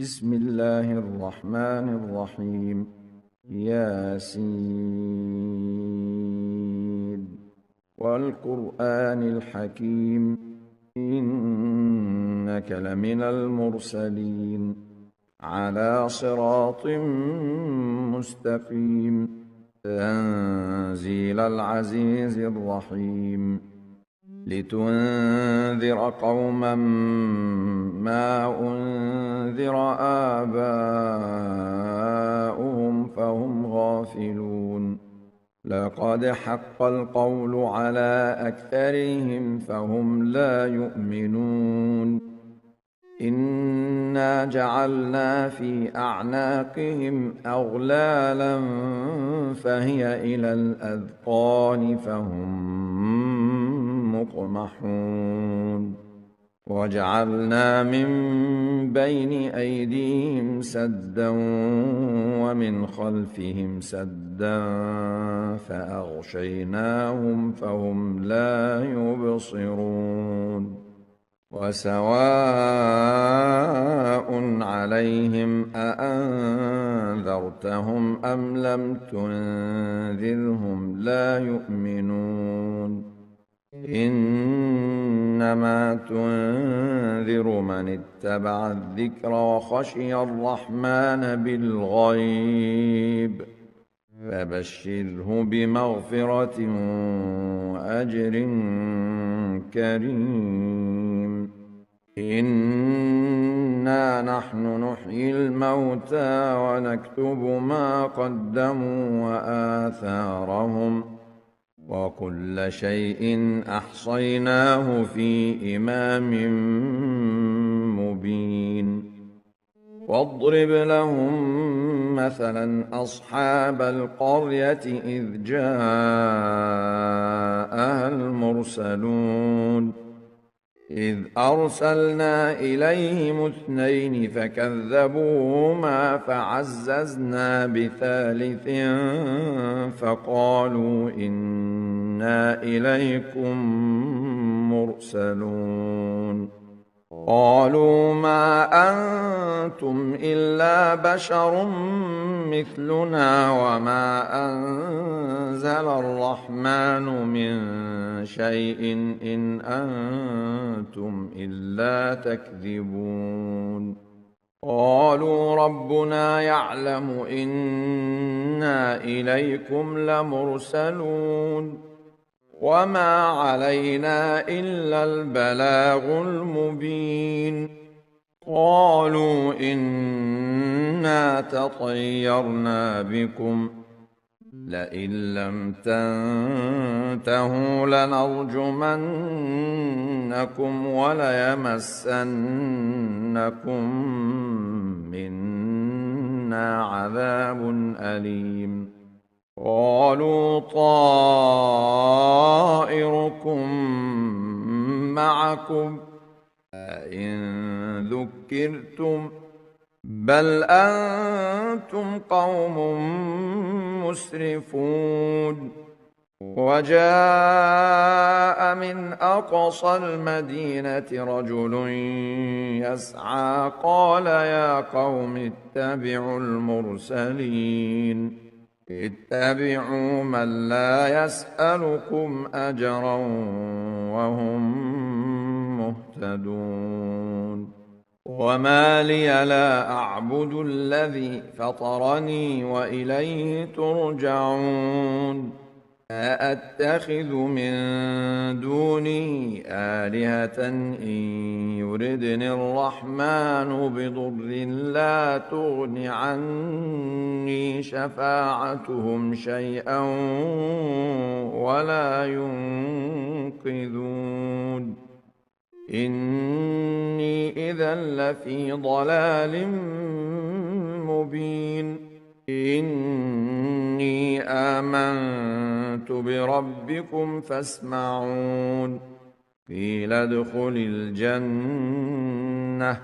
بسم الله الرحمن الرحيم. ياسين والقرآن الحكيم إنك لمن المرسلين على صراط مستقيم تنزيل العزيز الرحيم لتنذر قوما ما أنذر آباؤهم فهم غافلون لقد حق القول على أكثرهم فهم لا يؤمنون إنا جعلنا في أعناقهم أغلالا فهي إلى الأذقان فهم مقمحون وجعلنا من بين أيديهم سدا ومن خلفهم سدا فأغشيناهم فهم لا يبصرون وسواء عليهم أأنذرتهم أم لم تنذرهم لا يؤمنون إنما تنذر من اتبع الذكر وخشي الرحمن بالغيب فبشره بمغفرة وأجر كريم إنا نحن نحيي الموتى ونكتب ما قدموا وآثارهم وكل شيء أحصيناه في إمام مبين واضرب لهم مثلا أصحاب القرية إذ جاءها المرسلون إذ أرسلنا إليهم 2 فكذبوهما فعززنا بثالث فقالوا إنا إليكم مرسلون قالوا ما أنتم إلا بشر مثلنا وما أنزل الرحمن من شيء إن أنتم إلا تكذبون قالوا ربنا يعلم إنا إليكم لمرسلون وما علينا إلا البلاغ المبين قالوا إنا تطيرنا بكم لئن لم تنتهوا لنرجمنكم وليمسنكم منا عذاب أليم قالوا طائركم معكم أئن ذكرتم بل أنتم قوم مسرفون وجاء من أقصى المدينة رجل يسعى قال يا قوم اتبعوا المرسلين اتبعوا من لا يسألكم أجرا وهم مهتدون وما لي لا أعبد الذي فطرني وإليه ترجعون أأتخذ من دونه آلهة إن يردني الرحمن بضر لا تغن عني شفاعتهم شيئا ولا ينقذون إني إذا لفي ضلال مبين إني آمنت بربكم فاسمعون قيل ادخل الجنة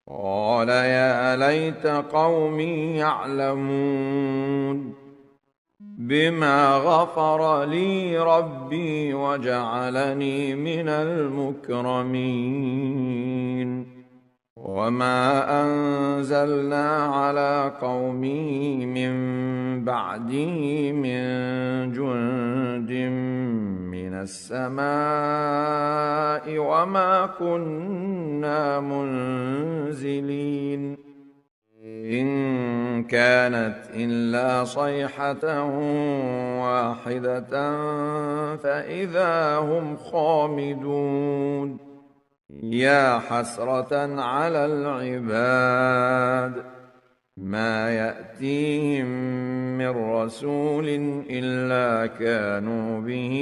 قال يا ليت قومي يعلمون بما غفر لي ربي وجعلني من المكرمين وما أنزلنا على قومه من بعده من جند من السماء وما كنا منزلين إن كانت إلا صيحة واحدة فإذا هم خامدون يا حسرة على العباد ما يأتيهم من رسول إلا كانوا به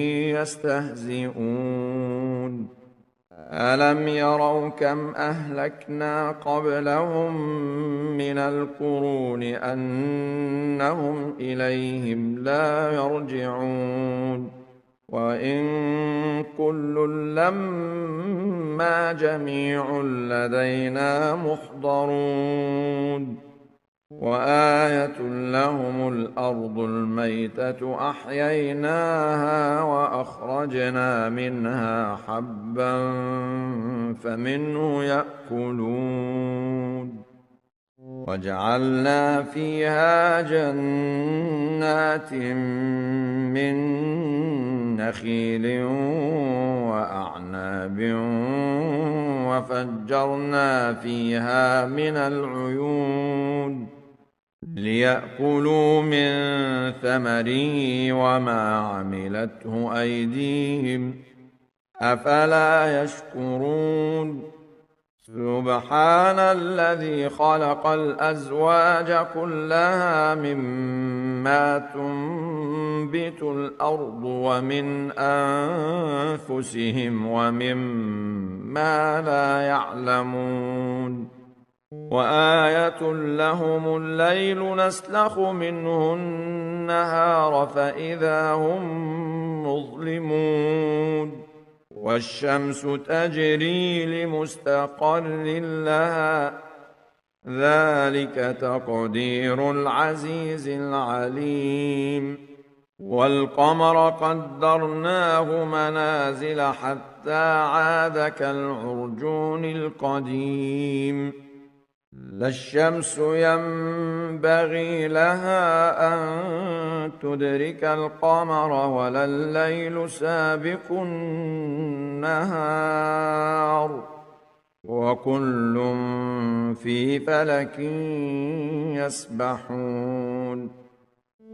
يستهزئون ألم يروا كم أهلكنا قبلهم من القرون أنهم إليهم لا يرجعون وإن كل لما جميع لدينا محضرون وآية لهم الأرض الميتة أحييناها وأخرجنا منها حبا فمنه يأكلون وجعلنا فيها جنات من نخيل وأعناب وفجرنا فيها من العيون ليأكلوا من ثمره وما عملته أيديهم أفلا يشكرون سبحان الذي خلق الأزواج كلها مما تنبت الأرض ومن أنفسهم ومما لا يعلمون وآية لهم الليل نسلخ منه النهار فإذا هم مظلمون والشمس تجري لمستقر لها ذلك تقدير العزيز العليم والقمر قدرناه منازل حتى عاد كالعرجون القديم لا الشمس ينبغي لها أن تدرك القمر ولا الليل سابق النهار وكل في فلك يسبحون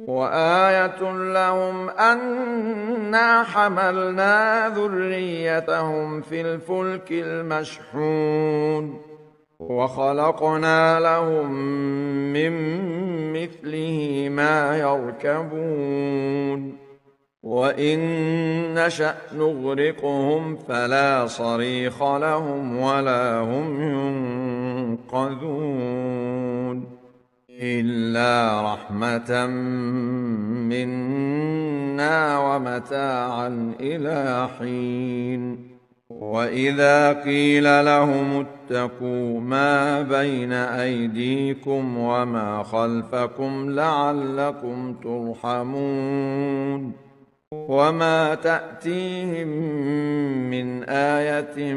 وآية لهم أنا حملنا ذريتهم في الفلك المشحون وخلقنا لهم من مثله ما يركبون وإن نشأ نغرقهم فلا صريخ لهم ولا هم ينقذون إلا رحمة منا ومتاعا إلى حين وإذا قيل لهم اتقوا ما بين أيديكم وما خلفكم لعلكم ترحمون وما تأتيهم من آية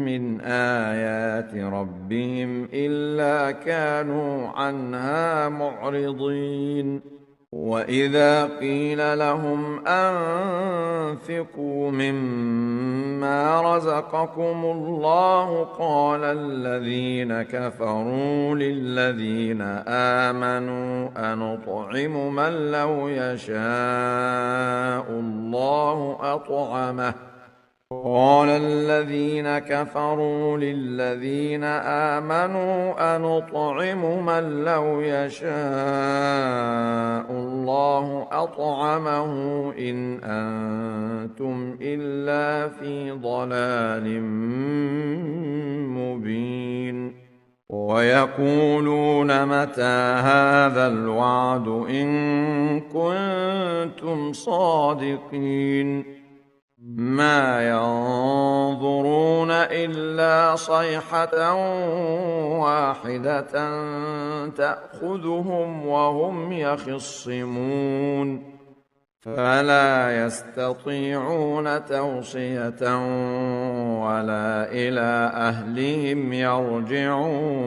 من آيات ربهم إلا كانوا عنها معرضين وإذا قيل لهم أنفقوا مما رزقكم الله قال الذين كفروا للذين آمنوا أنطعم من لو يشاء الله أطعمه قال الذين كفروا للذين آمنوا أنطعم من لو يشاء الله أطعمه إن أنتم إلا في ضلال مبين ويقولون متى هذا الوعد إن كنتم صادقين ما ينظرون إلا صيحة واحدة تأخذهم وهم يخصمون فلا يستطيعون توصية ولا إلى أهلهم يرجعون.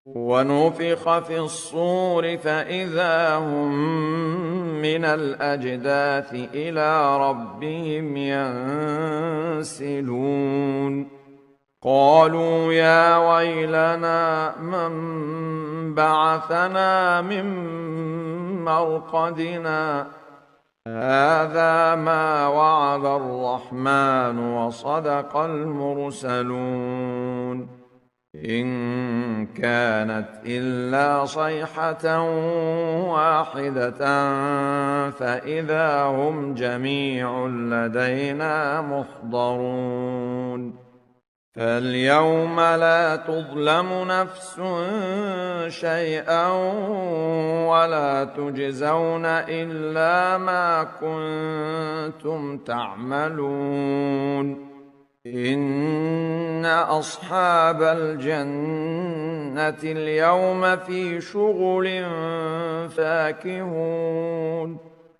ونفخ في الصور فإذا هم من الأجداث إلى ربهم ينسلون. قالوا يا ويلنا من بعثنا من مرقدنا هذا ما وعد الرحمن وصدق المرسلون. إن كانت إلا صيحة واحدة فإذا هم جميع لدينا محضرون. فاليوم لا تظلم نفس شيئا ولا تجزون إلا ما كنتم تعملون. إن أصحاب الجنة اليوم في شغل فاكهون.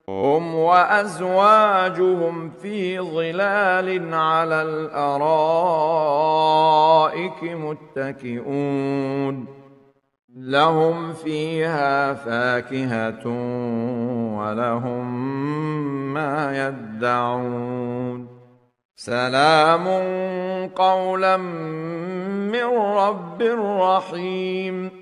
هم وأزواجهم في ظلال على الأرائك متكئون. لهم فيها فاكهة ولهم ما يدعون. سلام قولا من رب رحيم.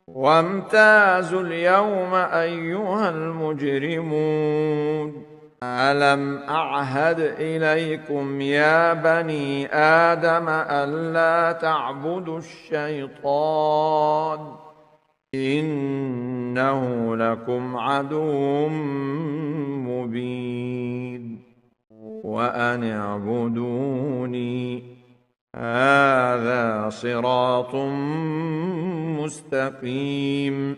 وامتازوا اليوم أيها المجرمون. ألم أعهد إليكم يا بني آدم ألا تعبدوا الشيطان إنه لكم عدو مبين. وأن اعبدوني هذا صراط مستقيم.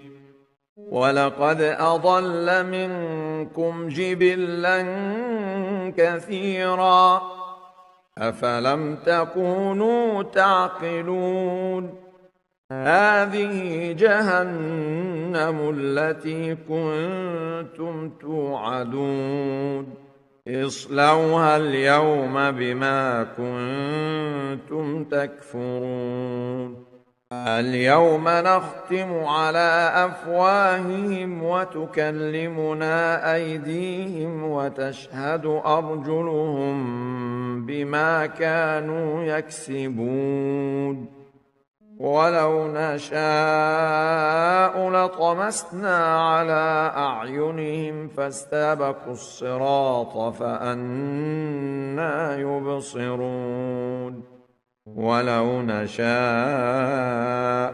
ولقد أضل منكم جبلا كثيرا أفلم تكونوا تعقلون. هذه جهنم التي كنتم توعدون اصلوها اليوم بما كنتم تكفرون. اليوم نختم على أفواههم وتكلمنا أيديهم وتشهد أرجلهم بما كانوا يكسبون. ولو نشاء لطمسنا على أعينهم فاستبقوا الصراط فأنى يبصرون. ولو نشاء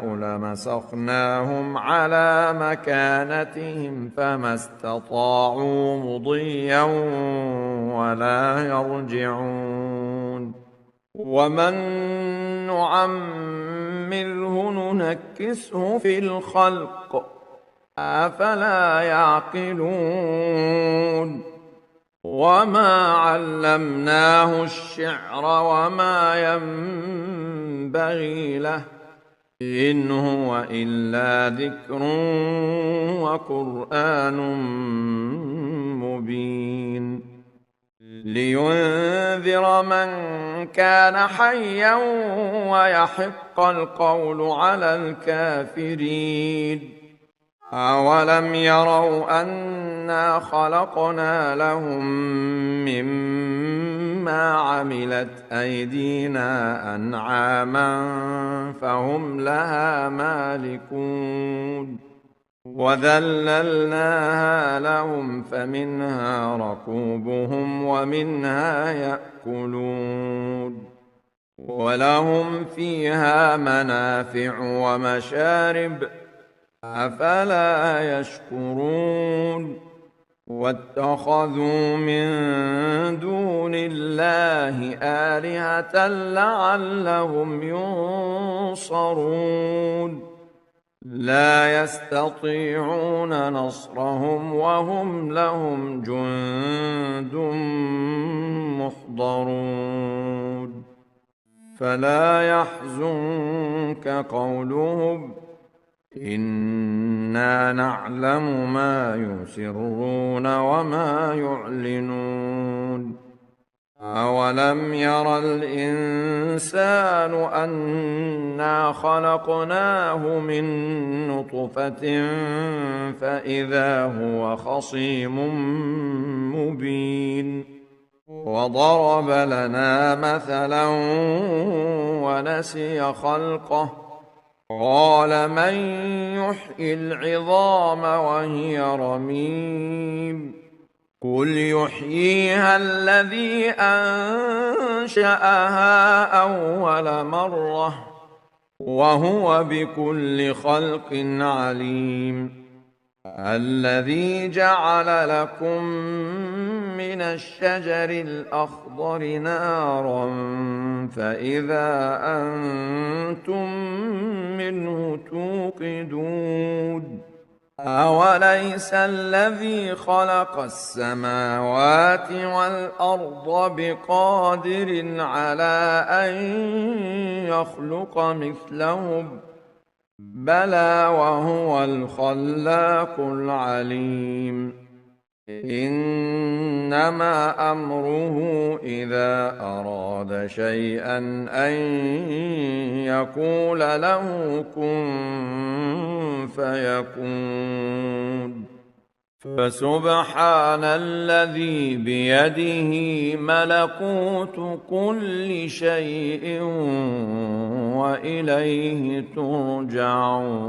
لمسخناهم على مكانتهم فما استطاعوا مضيا ولا يرجعون. ومن نعمره ننكسه في الخلق أفلا يعقلون. وما علمناه الشعر وما ينبغي له إن هو إلا ذكر وقرآن مبين. لينذر من كان حيا ويحق القول على الكافرين. أولم يروا أنا خلقنا لهم مما عملت أيدينا أنعاما فهم لها مالكون. وذللناها لهم فمنها ركوبهم ومنها يأكلون. ولهم فيها منافع ومشارب أفلا يشكرون. واتخذوا من دون الله آلهة لعلهم ينصرون. لا يستطيعون نصرهم وهم لهم جند محضرون. فلا يحزنك قولهم إنا نعلم ما يسرون وما يعلنون أولم ير الإنسان أنا خلقناه من نطفة فإذا هو خصيم مبين وضرب لنا مثلا ونسي خلقه قال من يحيي العظام وهي رميم قل يحييها الذي أنشأها أول مرة وهو بكل خلق عليم الذي جعل لكم من الشجر الأخضر نارا فإذا أنتم منه توقدون أوليس الذي خلق السماوات والأرض بقادر على أن يخلق مثلهم بلى وهو الخلاق العليم إنما أمره إذا أراد شيئا أن يقول له كن فيكون فسبحان الذي بيده ملكوت كل شيء وإليه ترجعون.